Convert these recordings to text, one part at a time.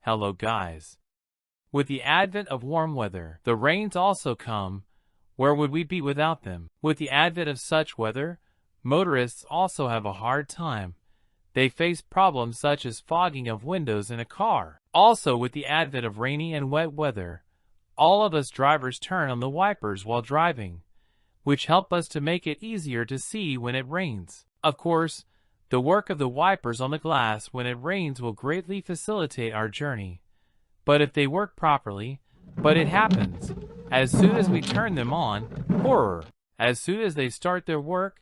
Hello guys. With the advent of warm weather, the rains also come. Where would we be without them? With the advent of such weather, motorists also have a hard time. They face problems such as fogging of windows in a car. Also, with the advent of rainy and wet weather, all of us drivers turn on the wipers while driving, which help us to make it easier to see when it rains. Of course, the work of the wipers on the glass when it rains will greatly facilitate our journey. But if they work properly, it happens. As soon as we turn them on, horror! As soon as they start their work,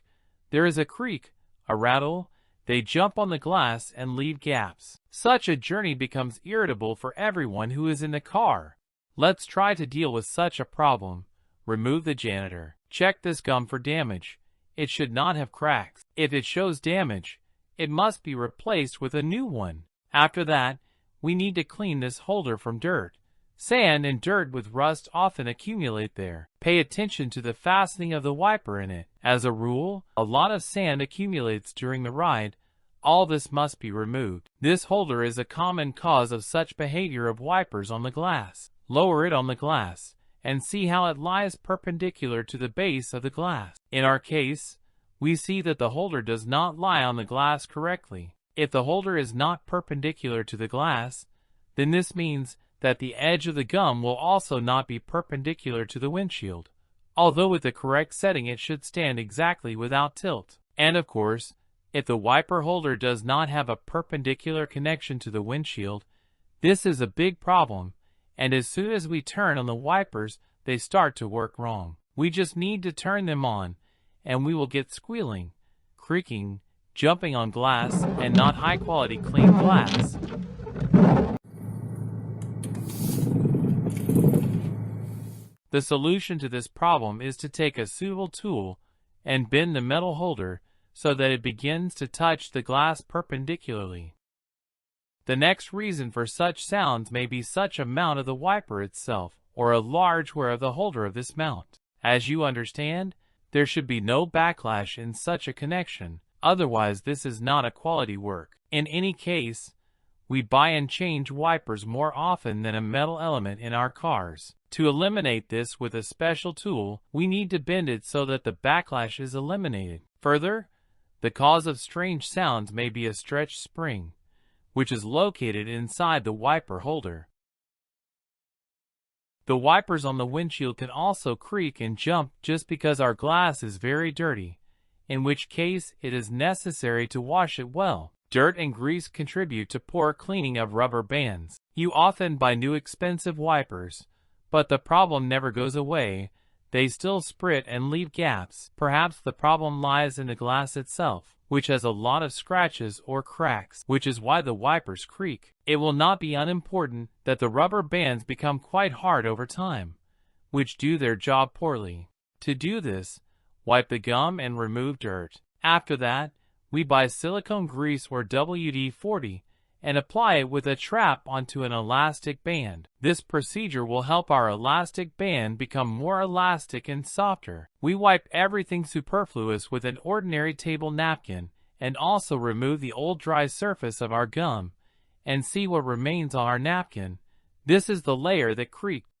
there is a creak, a rattle, they jump on the glass and leave gaps. Such a journey becomes irritable for everyone who is in the car. Let's try to deal with such a problem. Remove the janitor. Check this gum for damage. It should not have cracks. If it shows damage, it must be replaced with a new one. After that, we need to clean this holder from dirt. Sand and dirt with rust often accumulate there. Pay attention to the fastening of the wiper in it. As a rule, a lot of sand accumulates during the ride. All this must be removed. This holder is a common cause of such behavior of wipers on the glass. Lower it on the glass and see how it lies perpendicular to the base of the glass. In our case, we see that the holder does not lie on the glass correctly. If the holder is not perpendicular to the glass, then this means that the edge of the gum will also not be perpendicular to the windshield, although with the correct setting it should stand exactly without tilt. And of course, if the wiper holder does not have a perpendicular connection to the windshield, this is a big problem, and as soon as we turn on the wipers, they start to work wrong. We just need to turn them on, and we will get squealing, creaking, jumping on glass, and not high-quality clean glass. The solution to this problem is to take a suitable tool and bend the metal holder so that it begins to touch the glass perpendicularly. The next reason for such sounds may be such a mount of the wiper itself, or a large wear of the holder of this mount. As you understand, there should be no backlash in such a connection, otherwise this is not a quality work. In any case, we buy and change wipers more often than a metal element in our cars. To eliminate this with a special tool, we need to bend it so that the backlash is eliminated. Further, the cause of strange sounds may be a stretched spring, which is located inside the wiper holder. The wipers on the windshield can also creak and jump just because our glass is very dirty, in which case it is necessary to wash it well. Dirt and grease contribute to poor cleaning of rubber bands. You often buy new expensive wipers, but the problem never goes away. They still sprit and leave gaps. Perhaps the problem lies in the glass itself, which has a lot of scratches or cracks, which is why the wipers creak. It will not be unimportant that the rubber bands become quite hard over time, which do their job poorly. To do this, wipe the gum and remove dirt. After that, we buy silicone grease or WD-40 and apply it with a trap onto an elastic band. This procedure will help our elastic band become more elastic and softer. We wipe everything superfluous with an ordinary table napkin and also remove the old dry surface of our gum and see what remains on our napkin. This is the layer that creaked.